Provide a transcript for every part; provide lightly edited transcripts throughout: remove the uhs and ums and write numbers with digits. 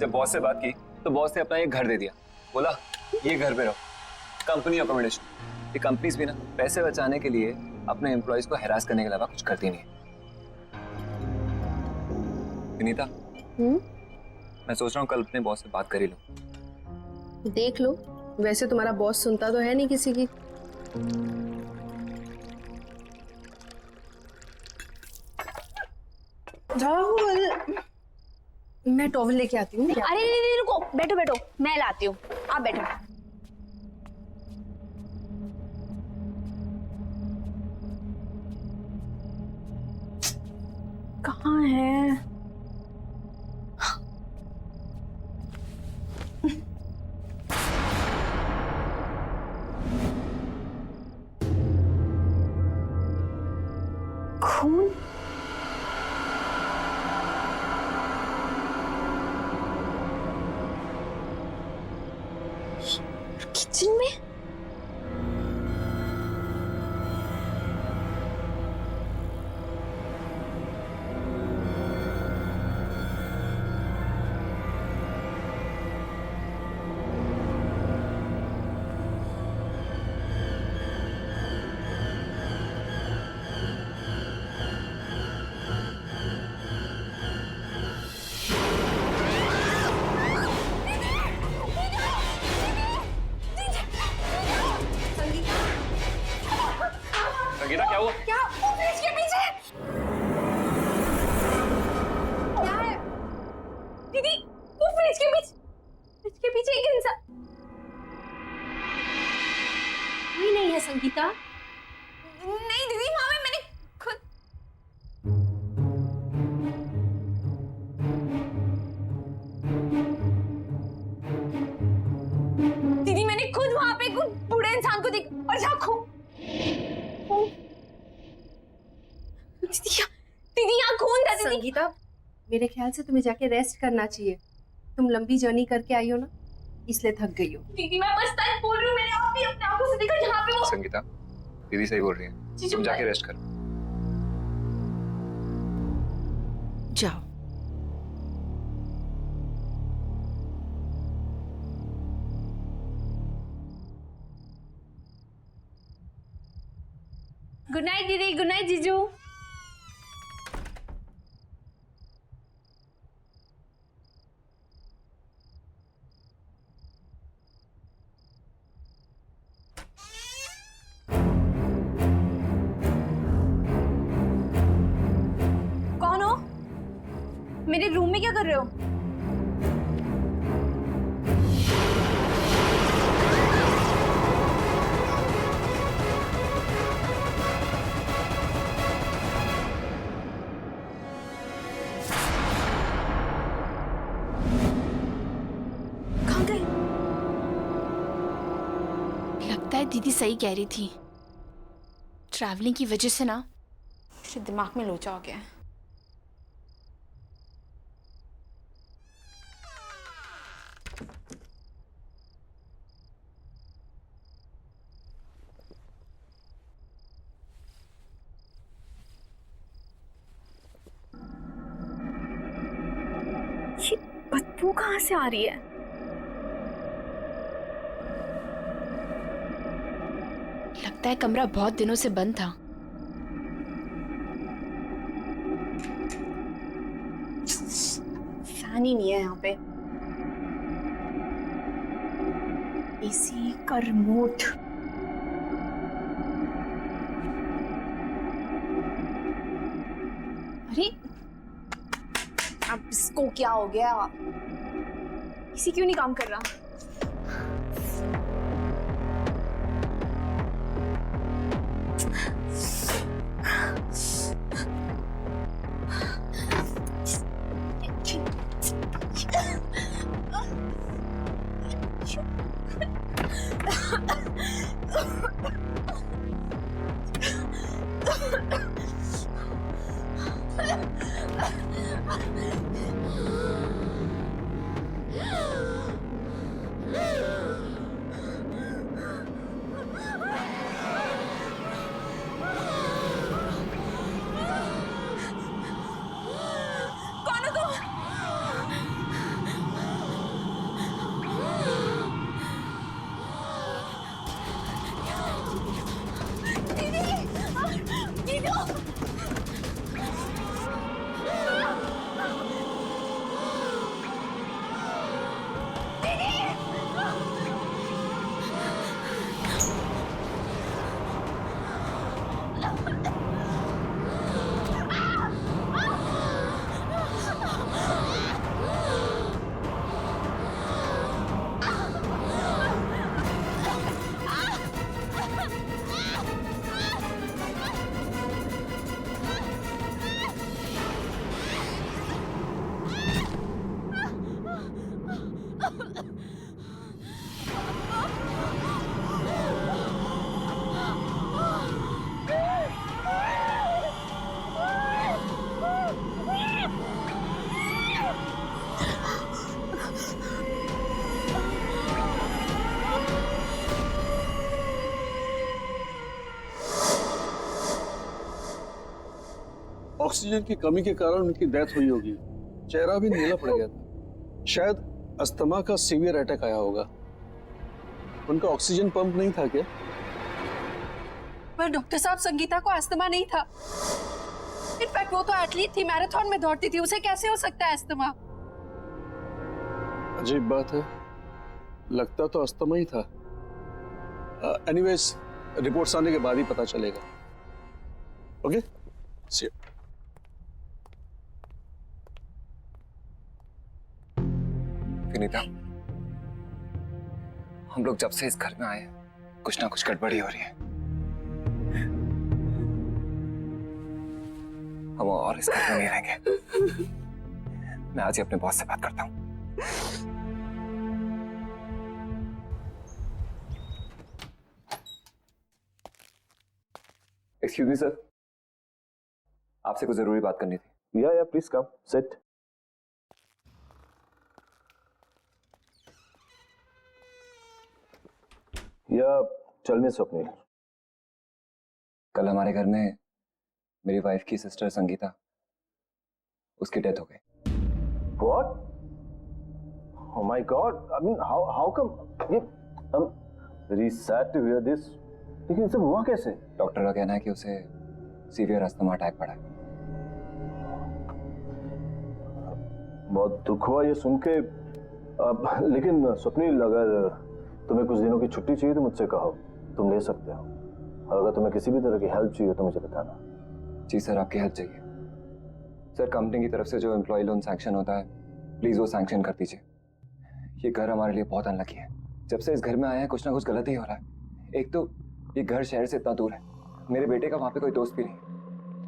जब बॉस से बात की तो बॉस ने अपना ये घर दे दिया, बोला ये घर पे रहो, कंपनी अकोमोडेशन। ये कंपनीज भी ना पैसे बचाने के लिए अपने एम्प्लॉयज को हैरास करने के अलावा कुछ करती नहीं है। विनीता, मैं सोच रहा हूँ कल अपने बॉस से बात कर ही लूं। देख लो, वैसे तुम्हारा बॉस सुनता तो है नहीं किसी की। राहुल, मैं टॉवल लेके आती हूँ। अरे नहीं, रुको, बैठो बैठो, मैं लाती हूँ, आप बैठो। कहाँ है? खून? किचन में? संगीता, क्या हुआ? क्या? वो फ्रिज के पीछे क्या है? दीदी, वो फ्रिज के पीछे एक इंसान। कोई नहीं है संगीता। नहीं दीदी, वहां पे मैंने खुद वहां पे बूढ़े इंसान को देख और झांको। दीदी यहाँ खून था। दीदी, संगीता, मेरे ख्याल से तुम्हें जाके रेस्ट करना चाहिए। तुम लंबी जर्नी करके आई हो ना, इसलिए थक गई हो। दीदी मैं बस सच बोल रही हूँ, मैंने आप भी अपने आंखों से देखा यहाँ पे वो। संगीता, दीदी सही बोल रही है, तुम जाके रेस्ट करो। जाओ। गुड नाइट दीदी, गुड नाइट जीजू। कौन हो? मेरे रूम में क्या कर रहे हो? कहाँ गई? लगता है दीदी सही कह रही थी। ट्रैवलिंग की वजह से ना मेरे दिमाग में लोचा हो गया है। ये बदबू कहाँ से आ रही है? लगता है कमरा बहुत दिनों से बंद था। फैन ही नहीं है यहाँ पे। एसी का रिमोट। अरे अब इसको क्या हो गया? एसी क्यों नहीं काम कर रहा? ऑक्सीजन की कमी के कारण उनकी डेथ हुई होगी। चेहरा भी नीला पड़ गया था। शायद अस्थमा का सीवियर अटैक आया होगा। उनका ऑक्सीजन पंप नहीं था क्या? पर डॉक्टर साहब, संगीता को अस्थमा नहीं था। इनफैक्ट वो तो एथलीट थी, मैराथन में दौड़ती थी, उसे कैसे हो सकता है अस्थमा? अजीब बात है, लगता तो अस्थमा ही था। एनीवेज, रिपोर्ट्स आने के बाद ही पता चलेगा। Okay, C you. विनीता, हम लोग जब से इस घर में आए कुछ ना कुछ गड़बड़ी हो रही है। हम और इस घर में नहीं रहेंगे। मैं आज ही अपने बॉस से बात करता हूँ। एक्सक्यूज मी सर, आपसे कुछ जरूरी बात करनी थी। या प्लीज कम सिट। या चल में स्वप्निल। कल हमारे घर में मेरी वाइफ की सिस्टर संगीता, उसकी डेथ हो गई। What? Oh my God! I mean, how come? ये I'm very sad to hear this. लेकिन सब हुआ कैसे? डॉक्टर का कहना है कि उसे सीवियर अस्थमा अटैक पड़ा है। बहुत दुख हुआ ये सुन के। लेकिन स्वप्निल, अगर तुम्हें कुछ दिनों की छुट्टी चाहिए तो मुझसे कहो, तुम ले सकते हो। और अगर तुम्हें किसी भी तरह की हेल्प चाहिए तो मुझे बताना। जी सर, आपकी हेल्प चाहिए। सर, कंपनी की तरफ से जो एम्प्लॉय लोन सैंक्शन होता है, प्लीज वो सैंक्शन कर दीजिए। ये घर हमारे लिए बहुत अनलकी है। जब से इस घर में आए हैं कुछ ना कुछ गलत ही हो रहा है। एक तो ये घर शहर से इतना दूर है, मेरे बेटे का वहाँ पे कोई दोस्त भी नहीं,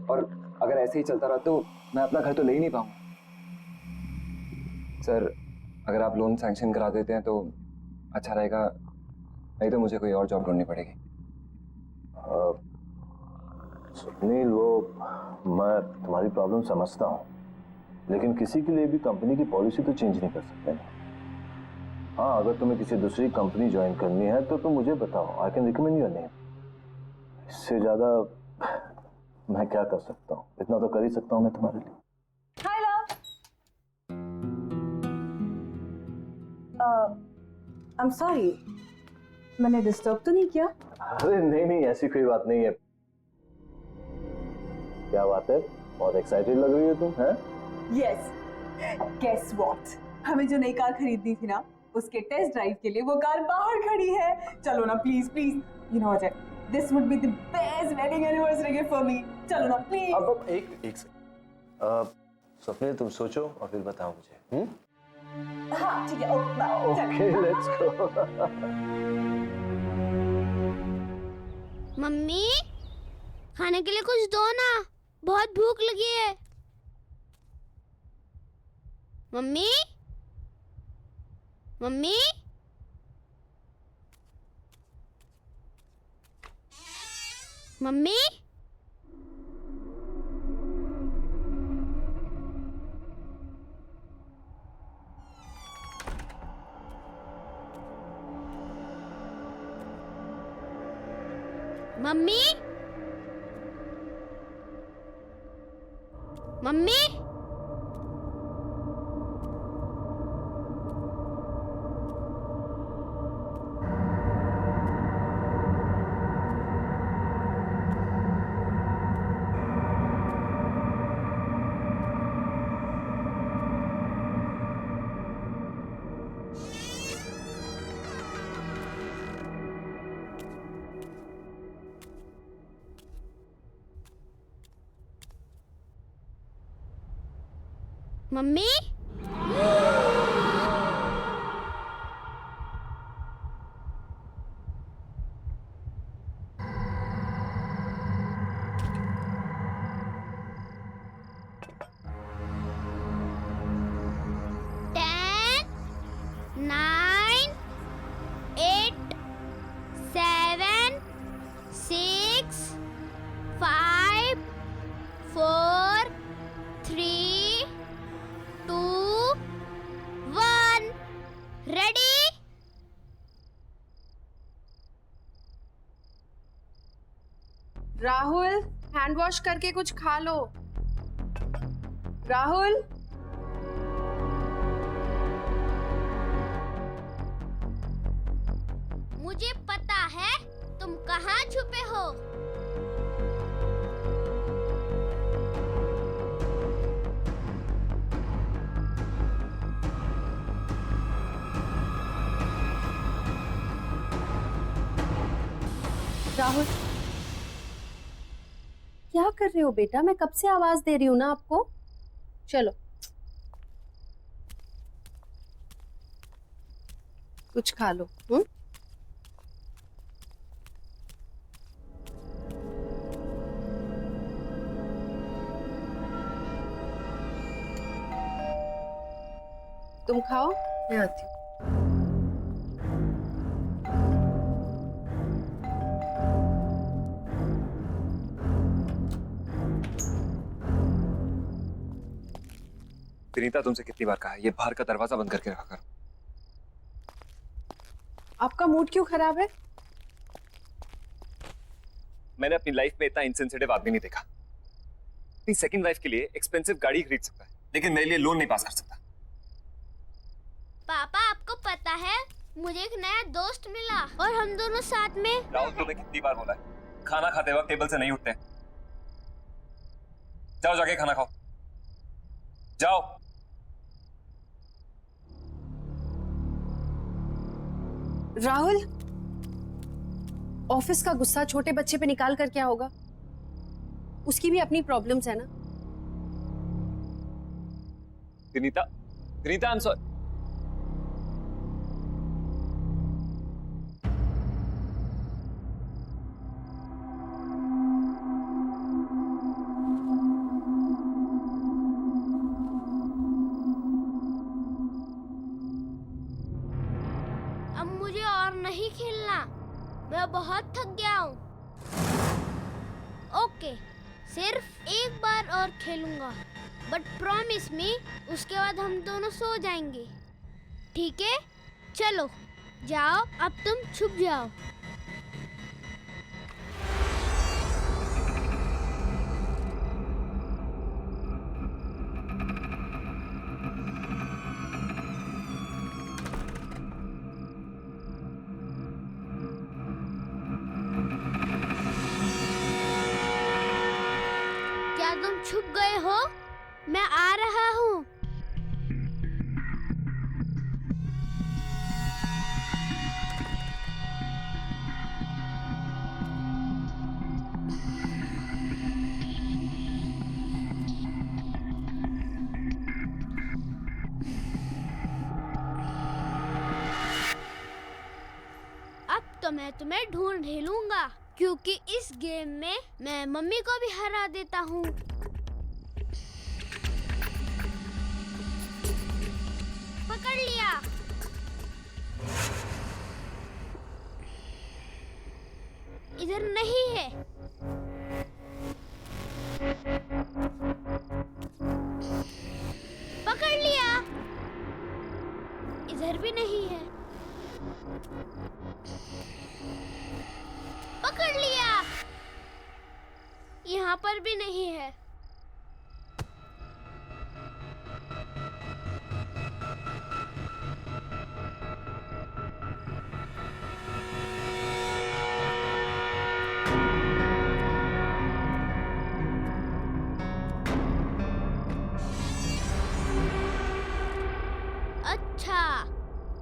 और अगर ऐसे ही चलता रहा तो मैं अपना घर तो ले ही नहीं पाऊंगा। सर, अगर आप लोन सैंक्शन करा देते हैं तो अच्छा रहेगा, नहीं तो मुझे कोई और जॉब ढूंढनी पड़ेगी। सुनील, वो मैं तुम्हारी प्रॉब्लम समझता हूँ, लेकिन किसी के लिए भी कंपनी की पॉलिसी तो चेंज नहीं कर सकते ना। हाँ, अगर तुम्हें किसी दूसरी कंपनी ज्वाइन करनी है तो तुम मुझे बताओ, I can recommend your name. इससे ज्यादा मैं क्या कर सकता हूँ? इतना तो कर ही सकता हूँ मैं तुम्हारे लिए। हाय लव। आई एम सॉरी, मैंने डिस्टर्ब तो नहीं किया? अरे नहीं, ऐसी कोई बात नहीं है। क्या बात है, बहुत एक्साइटेड लग रही हो तुम, हैं? यस, गेस व्हाट, हमें जो नई कार खरीदनी थी ना, उसके टेस्ट ड्राइव के लिए वो कार बाहर खड़ी है। चलो ना please please, you know Ajay, this would be the best wedding anniversary gift for me. चलो ना प्लीज। अब एक स्वप्निल, तुम सोचो और फिर बताओ मुझे। हाँ ठीक है, ओके लेट्स गो। मम्मी, खाने के लिए कुछ दो ना, बहुत भूख लगी है। Mummy, mummy, mummy, mummy, mummy, mummy, Rahul, hand wash करके कुछ खा लो। राहुल, मुझे पता है तुम कहाँ छुपे हो। राहुल, क्या कर रहे हो बेटा? मैं कब से आवाज दे रही हूँ ना आपको। चलो, कुछ खा लो। तुम खाओ, मैं आती हूँ। विनीता, तुमसे कितनी बार कहा है ये बाहर का दरवाजा बंद करके रखा करो। आपका मूड क्यों खराब है? मैंने अपनी लाइफ में इतना इनसेंसिटिव आदमी नहीं देखा। अपनी सेकंड वाइफ के लिए एक्सपेंसिव गाड़ी खरीद सकता है, लेकिन मेरे लिए लोन नहीं पास कर सकता। पापा, आपको पता है मुझे एक नया दोस्त मिला और हम दोनों साथ में। राहुल, तुम्हें कितनी बार बोला है खाना खाते वक्त टेबल से नहीं उठते। जाओ, जाके खाना खाओ, जाओ। राहुल, ऑफिस का गुस्सा छोटे बच्चे पे निकाल कर क्या होगा? उसकी भी अपनी प्रॉब्लम्स है ना। Vinita, Vinita, I am sorry. अब मुझे और नहीं खेलना, मैं बहुत थक गया हूँ। ओके, सिर्फ एक बार और खेलूंगा, बट प्रॉमिस मी उसके बाद हम दोनों सो जाएंगे, ठीक है? चलो जाओ, अब तुम छुप जाओ। क्या तुम छुप गए हो? मैं आ रहा हूँ। अब तो मैं तुम्हें ढूंढ ही लूंगा, क्योंकि इस गेम में मैं मम्मी को भी हरा देता हूँ। पकड़ लिया। इधर नहीं है। पकड़ लिया। इधर भी नहीं है। पकड़ लिया। यहाँ पर भी नहीं है। अच्छा,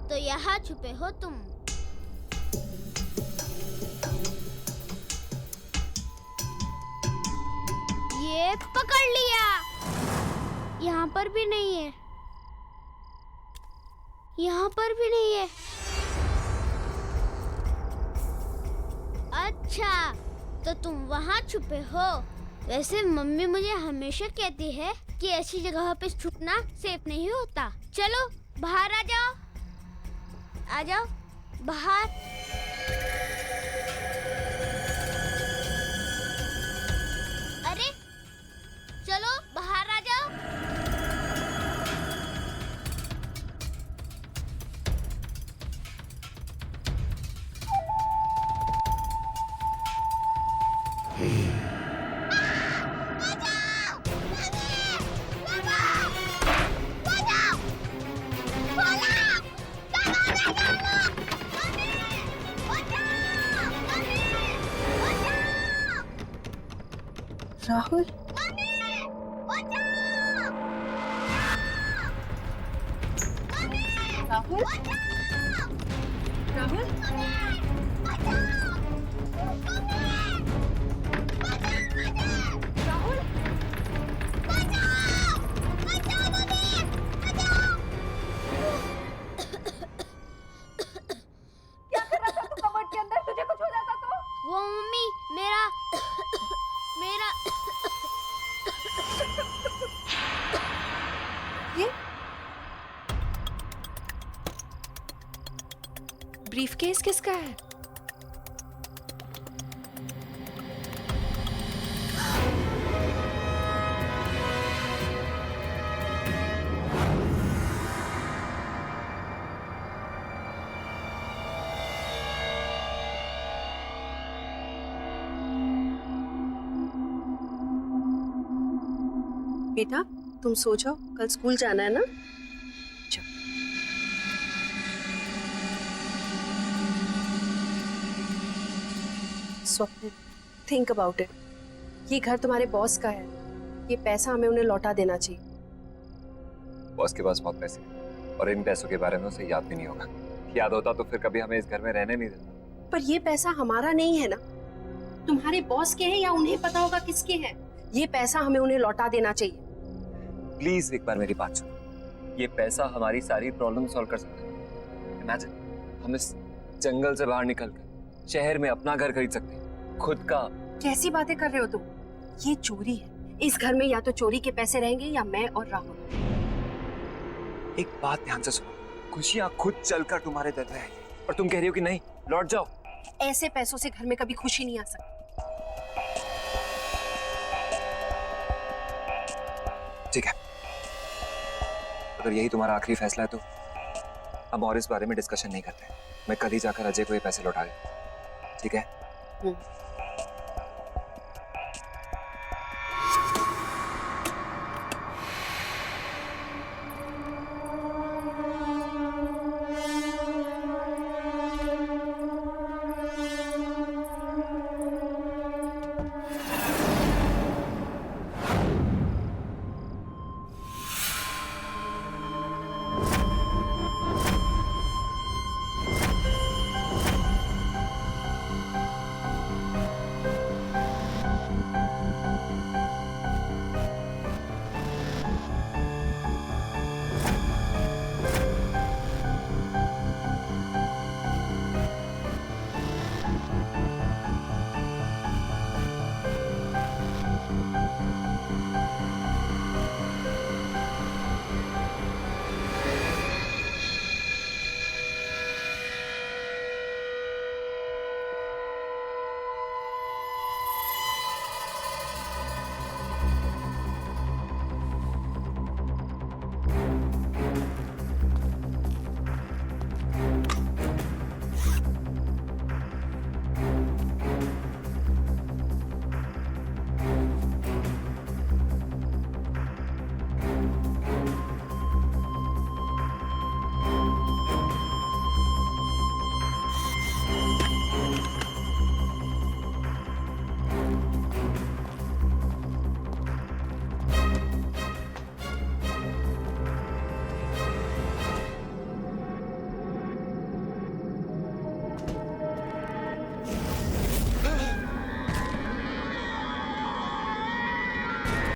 तो यहाँ छुपे हो तुम। ये पकड़ लिया। यहाँ पर भी नहीं है। यहाँ पर भी नहीं है। अच्छा, तो तुम वहाँ छुपे हो। वैसे मम्मी मुझे हमेशा कहती है कि ऐसी जगह पे छुपना सेफ नहीं होता। चलो बाहर आ जाओ। आ जाओ बाहर। अरे चलो बाहर आ जाओ। बचाओ! राहुल राहुल राहुल राहुल क्या कर रहा था तू कबर्ड के अंदर? तुझे कुछ हो जाता तो? वो मम्मी मेरा मेरा ये ब्रीफकेस किसका है? बेटा तुम सो जाओ, कल स्कूल जाना है ना? स्वप्न, थिंक अबाउट इट। ये घर तुम्हारे बॉस का है, ये पैसा हमें उन्हें लौटा देना चाहिए। बॉस के पास बहुत पैसे हैं और इन पैसों के बारे में उसे याद भी नहीं होगा। याद होता तो फिर कभी हमें इस घर में रहने नहीं देता। पर ये पैसा हमारा नहीं है ना, तुम्हारे बॉस के हैं या उन्हें पता होगा किसके हैं। ये पैसा हमें उन्हें लौटा देना चाहिए। प्लीज एक बार मेरी बात सुनो। ये पैसा हमारी सारी प्रॉब्लम सॉल्व कर सकता है। इमेजिन हम इस जंगल से बाहर निकलकर शहर में अपना घर खरीद सकते हैं, खुद का। कैसी बातें कर रहे हो तुम? ये चोरी है। इस घर में या तो चोरी के पैसे रहेंगे या मैं और राहुल। एक बात ध्यान से सुनो, खुशियां खुद चलकर तुम्हारे दर पे आएंगी और तुम कह रही हो कि नहीं, लौट जाओ। ऐसे पैसों से घर में कभी खुशी नहीं आ सकती। ठीक है, अगर यही तुम्हारा आखिरी फैसला है तो हम और इस बारे में डिस्कशन नहीं करते। मैं कल ही जाकर अजय को ये पैसे लौटा दूं, ठीक है?